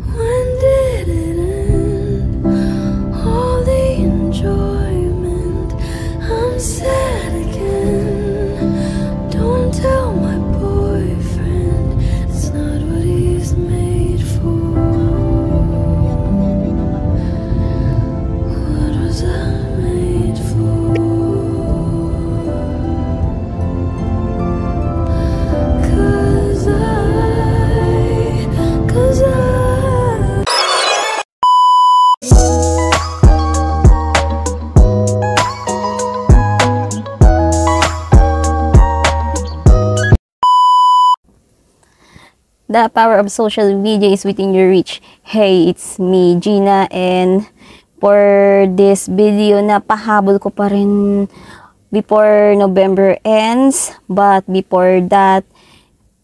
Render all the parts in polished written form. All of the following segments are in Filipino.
When did it end? All the enjoyment. I'm sad again. Don't tell my boyfriend. It's not what he's made for. What was I made for? 'Cause I The power of social media is within your reach. Hey, it's me, Gina, and for this video, napahabol ko pa rin before November ends. But before that,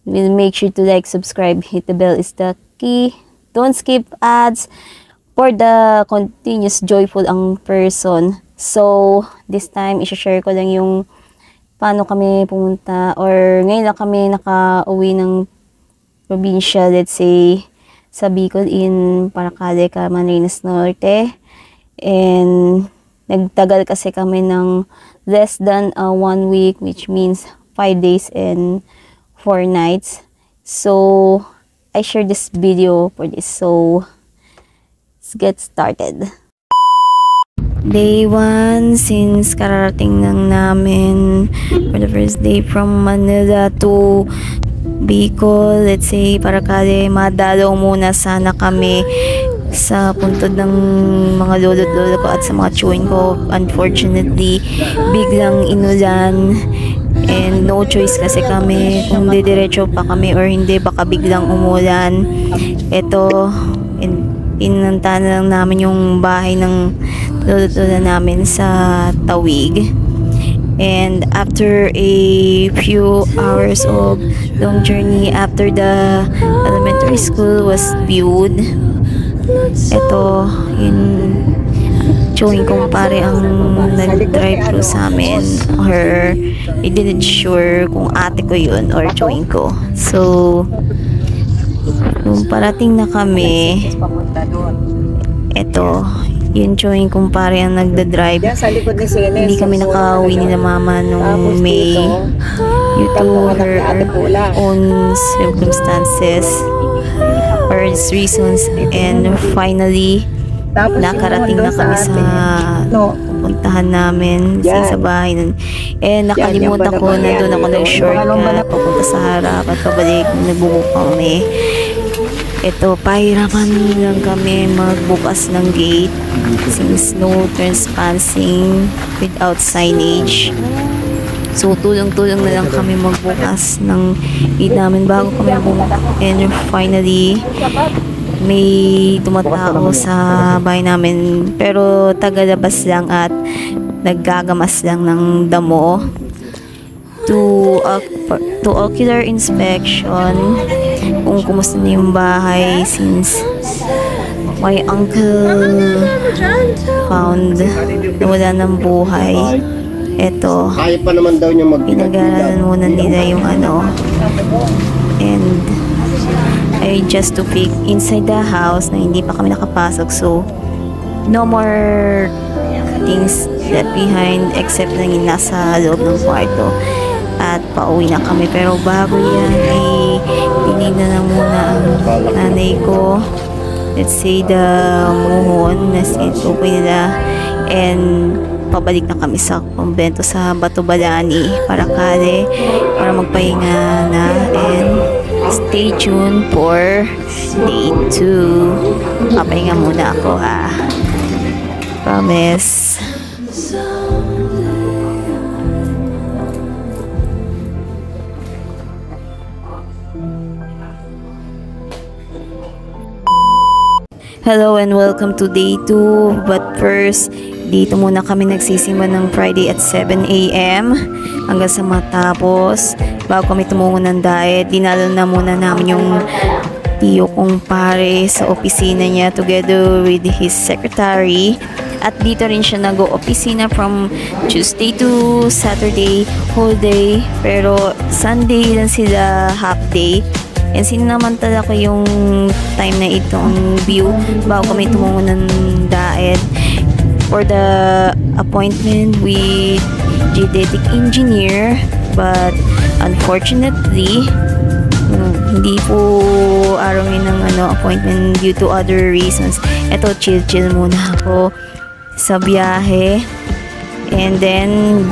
we'll make sure to like, subscribe, hit the bell is the key. Don't skip ads for the continuous joyful ang person. So, this time, isa-share ko lang yung paano kami pumunta or ngayon lang kami naka-uwi ng probinsya, let's say, sa Bicol in Paracale, Camarines Norte. And nagtagal kasi kami ng less than 1 week, which means 5 days and 4 nights. So, I share this video for this. So, let's get started. Day 1, since kararating lang namin for the first day from Manila to Bicol, let's say Paracale, madalaw muna sana kami sa puntod ng mga lolo ko at sa mga chewin ko. Unfortunately, biglang inulan and no choice kasi kami kung didiretso pa kami or hindi, baka biglang umulan. Ito, pinunta na lang namin yung bahay ng lolo namin sa Tawig. And after a few hours of long journey after the elementary school was viewed, ito, yung chewing kong pare ang nag-drive through sa amin, or I didn't sure kung ate ko yun or chewing ko. So, nung parating na kami, ito, yung chewing kong pare ang nagda-drive. Hindi kami nakauwi ni na mama nung May due to her own circumstances or reasons. And finally, nakarating na kami sa puntahan namin sa bahay nun. And nakalimutan ko na doon ako nag-shortcut papunta sa harap at pabalik, nagbuko kami. Ito, pahirapan lang kami magbukas ng gate since no trespassing without signage. So, tulong-tulong na lang kami magbukas ng gate namin bago kami bumukas. And finally, may tumatao sa bahay namin, pero tagalabas lang at naggagamas lang ng damo. To ocular inspection kung kumusta na yung bahay, since my uncle found na wala ng buhay. Eto, kaya pa naman daw niya pinag-aralan muna nila yung ano, and I just to peek inside the house na hindi pa kami nakapasok. So, no more things left behind except na yung nasa loob ng kwarto. At pauwi na kami. Pero bago yan, ay tinignan na muna ang nanay ko, let's say the muhon na sinutukoy nila, and pabalik na kami sa kumbento sa Batubalani, Paracale, para magpahinga na. And stay tuned for day 2. Papahinga muna ako, ha. Promise. Hello and welcome to day 2. But first, dito muna kami nagsisimba ng Friday at 7 AM hanggang sa matapos. Bago kami tumungo ng diet, dinalo na muna namin yung tiyo kong pare sa opisina niya together with his secretary. At dito rin siya nag-o-opisina from Tuesday to Saturday, whole day. Pero Sunday lang sila half day. And sinamantala ko yung time na itong view bago kami tumungo ng daet for the appointment with geodetic engineer. But unfortunately, hindi po araw yun ng appointment due to other reasons. Eto, chill muna ako sa biyahe. And then,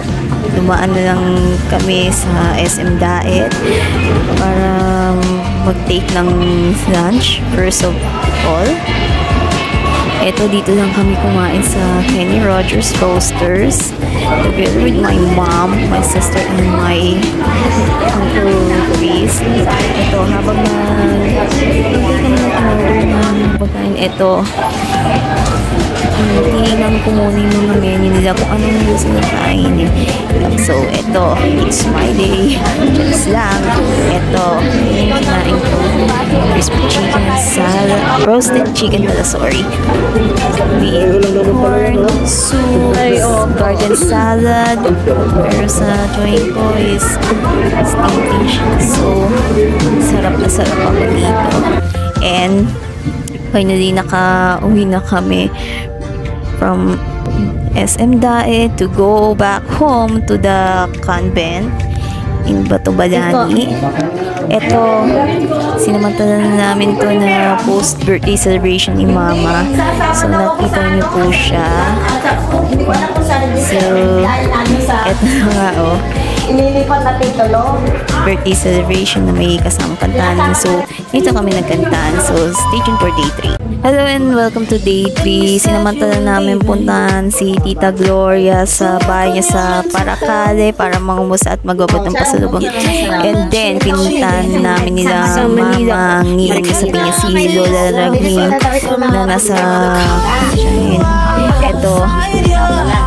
dumaan na lang kami sa SM Daet para mag-take ng lunch, first of all. Eto, dito lang kami kumain sa Kenny Rogers Roasters together with my mom, my sister, and my uncle Chris. Eto, habang nag-take kami ng order ng pagkain, eto, tinignan ko muna yung mga menu nila kung anong gusto na kainin. So, eto, it's my day. Just lang. Eto, yung kinain ko. Crispy chicken salad. Roasted chicken pala, sorry. With corn, soup, garden salad. Pero sa joint ko is steamed fish. So, sarap na sarap ako dito. And, finally, naka-uwi na kami from SM Daet to go back home to the convent in Batubalani. Ito, sinamantala na namin to na post-birthday celebration ni Mama. So, nakita niyo po siya. So, ito na nga, Ililipat natin tulo. birthday celebration na may kasamang kantahan. So, dito kami nagkantahan. So, stay tuned for day 3. Hello and welcome to day 3. Sinamantala namin puntahan si Tita Gloria sa bahay niya sa Paracale para mangumusta at magbabot ng pasalubong. And then, pinuntahan namin nila Mama Nging sa Pinyasi, Lola Ragmin na nasa eto,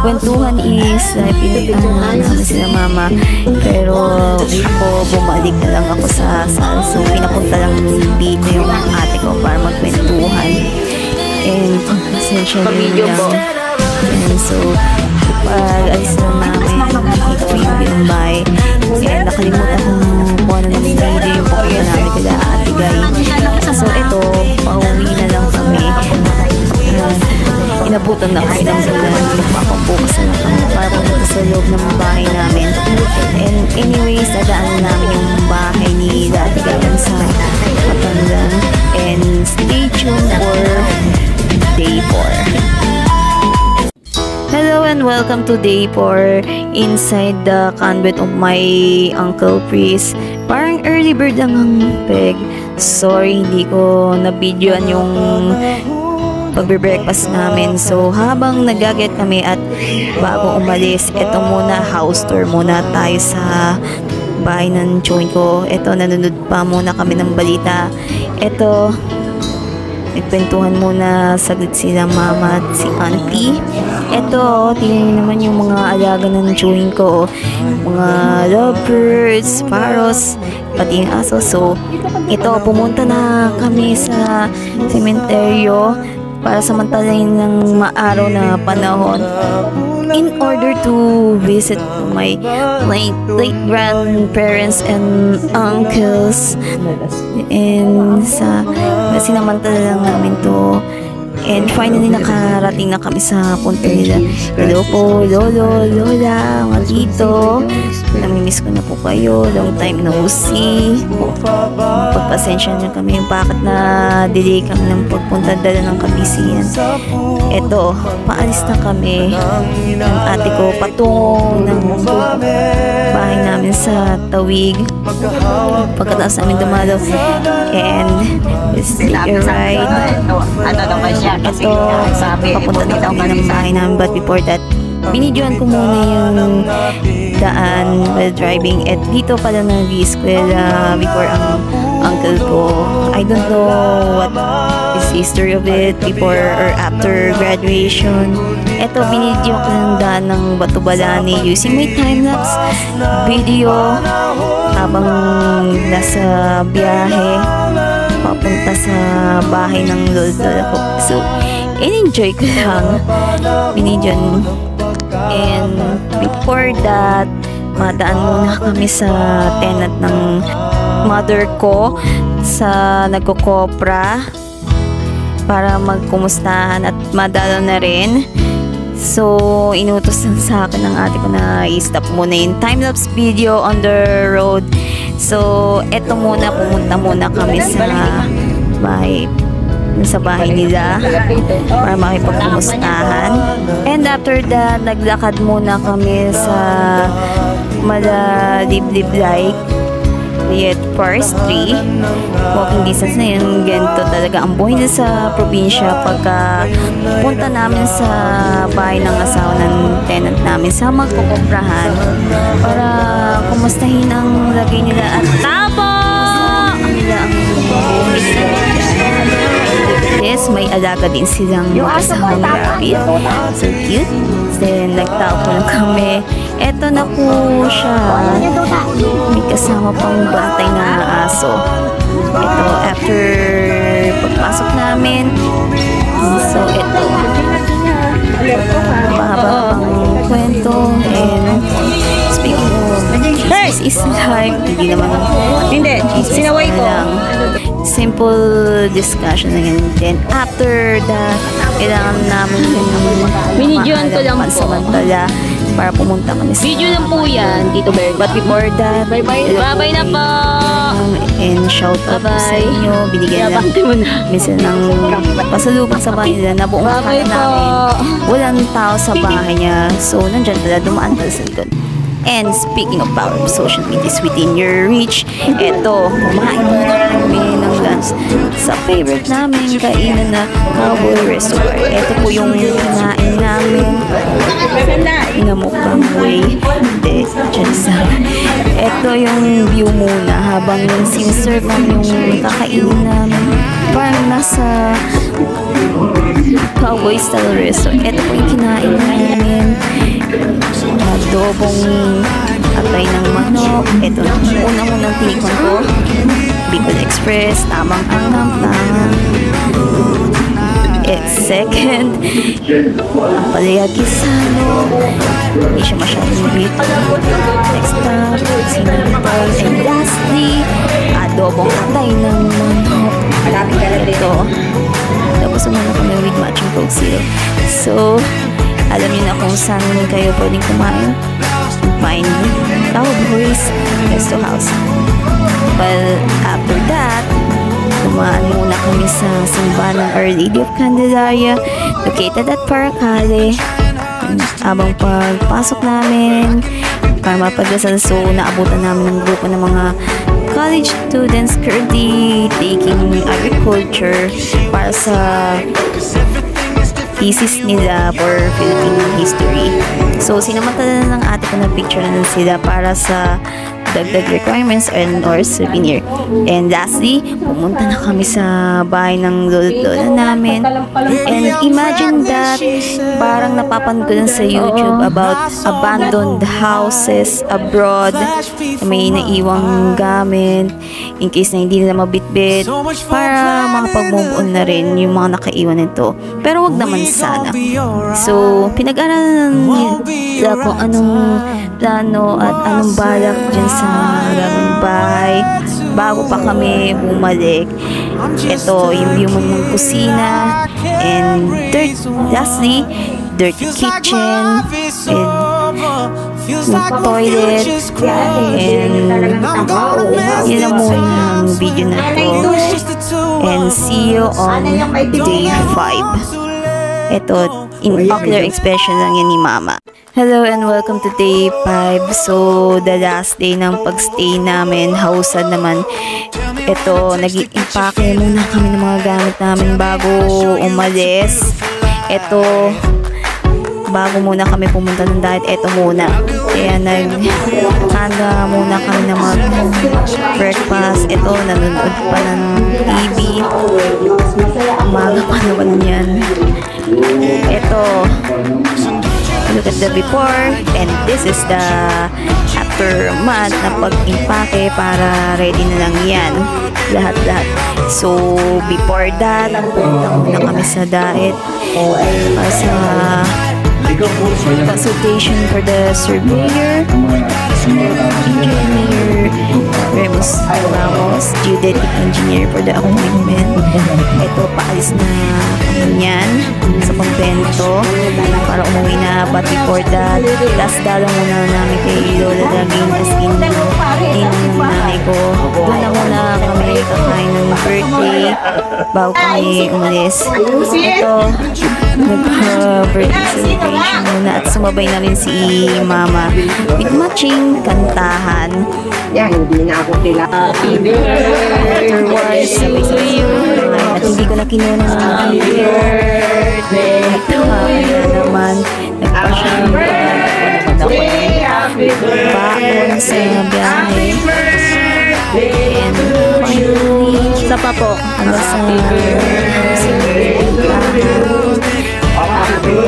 kwentuhan is pinuntahan namin sila Mama, pero ako bumalik na lang ako sa sal. So, pinapunta lang dito yung ate ko para magkwentuhan. And, pasensya nyo lang. And so, pag-alis na namin, nakita ko yung binumbay. And nakalimutan kung ano ng video yung pagkaya namin kila Ate Guy. So, ito, pauwi na lang kami. Inabutan na kami ng bulan. Magpapabukas na kami para pumunta sa loob ng bahay namin. And anyways, dadaan namin yung bahay ni Ate Guy sa Patangan. And stay tuned for day 4. Hello and welcome to day 4 inside the convent of my Uncle Chris. Parang early bird lang ang peg. Sorry, hindi ko na-videoan yung pagbe-breakfast namin. So, habang nag-get kami at bago umalis, eto muna, house tour muna tayo sa bahay ng joint ko. Eto, nanonood pa muna kami ng balita. Eto, nagkwentuhan muna saglit sila Mama at si Auntie. Eto, tingnan naman yung mga alaga ng joint ko. Mga lovebirds, parrots, pati yung aso. So, ito, pumunta na kami sa sementeryo para samantalahin ng maaraw na panahon in order to visit my late grandparents and uncles. And sinamantala lang namin to. And finally, nakarating na kami sa punto nila. Hello po, Lolo, Lola, mga tito. Namimiss ko na po kayo. Long time no see. Pagpasensya na kami yung bakit na delay kami ng pagpunta dala ng kabisihan. Eto, paalis na kami ng ate ko patungo ng bahay namin sa Tawig. Pagkatapos namin dumalaw. And let's take a ride. Ito, papunta na kami ng bahay namin. But before that, binidyoan ko muna yung daan while driving. At dito pala nag-eskwela before ang uncle ko. I don't know what is history of it before or after graduation. Ito, binidyo ko ng daan ng Batubalani using my time-lapse video habang nasa biyahe papunta sa bahay ng lola ko. So, in-enjoy ko lang. Binidyon. And before that, madaan muna kami sa tenant ng mother ko sa nagkokopra para magkumustahan at madalo na rin. So, inutos lang sa akin ng ate ko na i-stop muna yung time-lapse video on the road. So, eto muna, pumunta muna kami sa bahay nila para makipagkumustahan. And after that, naglakad muna kami sa Maladiblib Lake Liet Forestry. Walking distance na yun. Ganito talaga ang buhay sa probinsya pagka punta namin sa bahay ng asawa ng tenant namin sa magkukumprahan para kumustahin ang lagay nila at tabo! Nila ang buhay nila. Yes, may alaga din silang kasama rabbit. So cute. Then, nagtao lang kami. Eto na po siya. May kasama pang bantay na aso. Ito, after pagpasok namin. So, ito. Mahaba pang kwento. And, speaking of Jesus is life, hindi naman. Hindi, sinaway ko. Simple discussion na ganyan. Then, after that, kailangan namin Binidyoan ko lang po. pansamantala para pumunta kami sa Video lang po yan, Tito Berg. But before that, Bye-bye na po. and shout out po sa Bye-bye. inyo. Binigyan lang minsan ng pasalubong sa bahay nila na buong Bye-bye akala namin walang tao sa bahay niya. So, nandyan pala, dumaan pala sa likod. And speaking of power of social media is within your reach, eto, kumain muna kami ng lunch sa favorite namin kainan na Cowboy Restaurant. Eto po yung kinain namin. Inamukbang way. Hindi, just eto yung view muna habang yung siniserve namin yung kakainin namin. Parang nasa Cowboy style restaurant. Eto po yung kinain namin. Adobong atay ng manok. Ito, unang-unang tinikon ko. Bicol Express, tamang angang. Second, ang palayag-isano. Hindi siya masyadong bit. Next up, sinintay. And lastly, adobong atay ng manok. Ito. Tapos umuna kami with matching Coke Zero. So, alam niyo na kung saan kayo pwedeng kumain. Find Cowboys Resto House. Well, after that, dumaan muna kami sa simbahan ng Our Lady of Candelaria, located at Paracale. Habang pagpasok namin, para mapagdasan, so naabutan namin ng grupo ng mga college students currently taking agriculture para sa thesis nila for Philippine history. So, sinamantala ng ate ko na picture na sila para sa dagdag requirements or souvenir. And lastly, pumunta na kami sa bahay ng lolo namin. And imagine that, parang napapanood ko lang sa YouTube about abandoned houses abroad. May naiwang gamit in case na hindi nila mabitbit para makapag-move on na rin yung mga nakaiwan nito. Pero wag naman sana. So, pinag-aralan nila kung anong plano at anong balak dyan sa gagawing bahay bago pa kami bumalik. Ito yung view mo ng kusina, and lastly, dirty kitchen, and toilet, and yun na muna ang video na to, and see you on day 5. Ito, in ocular expression lang yan ni Mama. Hello and welcome to day 5. So, the last day ng pagstay namin, hausan naman. Ito, nag-impake muna kami ng mga gamit namin bago umalis. Ito, bago muna kami pumunta ng diet, ito muna. Kaya nag-handa muna kami ng mga breakfast. Ito, nanonood pa ng TV. Umaga pa naman yan. Ito, look at the before, and this is the aftermath na pag-impake para ready na lang yan. Lahat-lahat. So, before that, pumunta muna kami sa diet para sa consultation for the surveyor, engineer Remus Ramos, geodetic engineer for the appointment. Ito, paalis na kami niyan sa kumpento para umuwi na, but before that, last dalaw muna namin kay Lola Daging, as in ng nanay ko. Doon na muna kami kakain ng birthday bago kami umalis. Ito, nagpa-birthday celebration muna at sumabay na rin si Mama with matching kantahan. Hindi na ako kailangan. Afterwards, sabay-sabay at hindi ko na kinuna ng happy birthday. At naman, nagpa-shopping ko na baon sa biyahe. And finally, Isa pa po. ano sa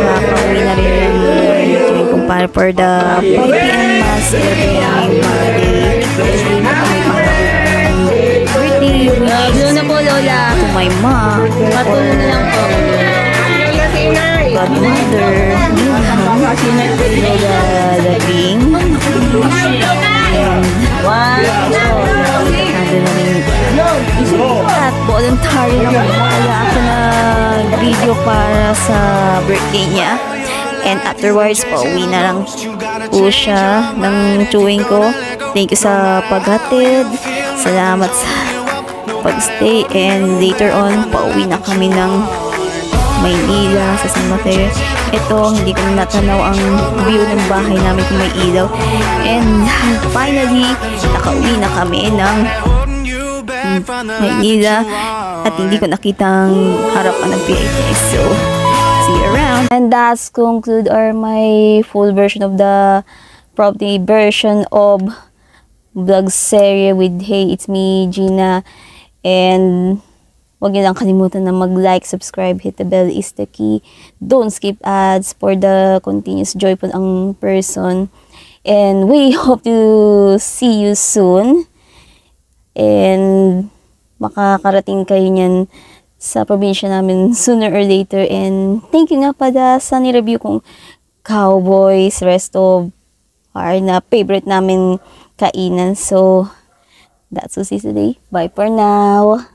nakauwi na rin yung kumpare for the 5 p.m. mass every Monday. Birthday Blue na po, Lola. to my mom, Patuloy na lang po. godmother, Lola Labing, and nandun na rin at voluntary lang kaya ako nag-video para sa birthday niya. And afterwards, pauwi na lang po siya ng chewing ko. Thank you sa paghatid. Salamat sa pagstay. And later on, pauwi na kami ng Maynila sa San Mateo. Ito, hindi ko na natanaw ang view ng bahay namin kung may ilaw. And finally, nakauwi na kami ng Maynila at hindi ko nakitang harapan ng PITX. So, see you around. And that's conclude my full version of the probably version of vlog series with Hey, It's Me, Gina. And huwag niyo lang kalimutan na mag-like, subscribe, hit the bell is the key. Don't skip ads for the continuous joyful ang person. And we hope to see you soon. And makakarating kayo niyan sa probinsya namin sooner or later. And thank you nga pala sa nireview kong Cowboys Resto Bar na favorite namin kainan. So, that's all today. Bye for now.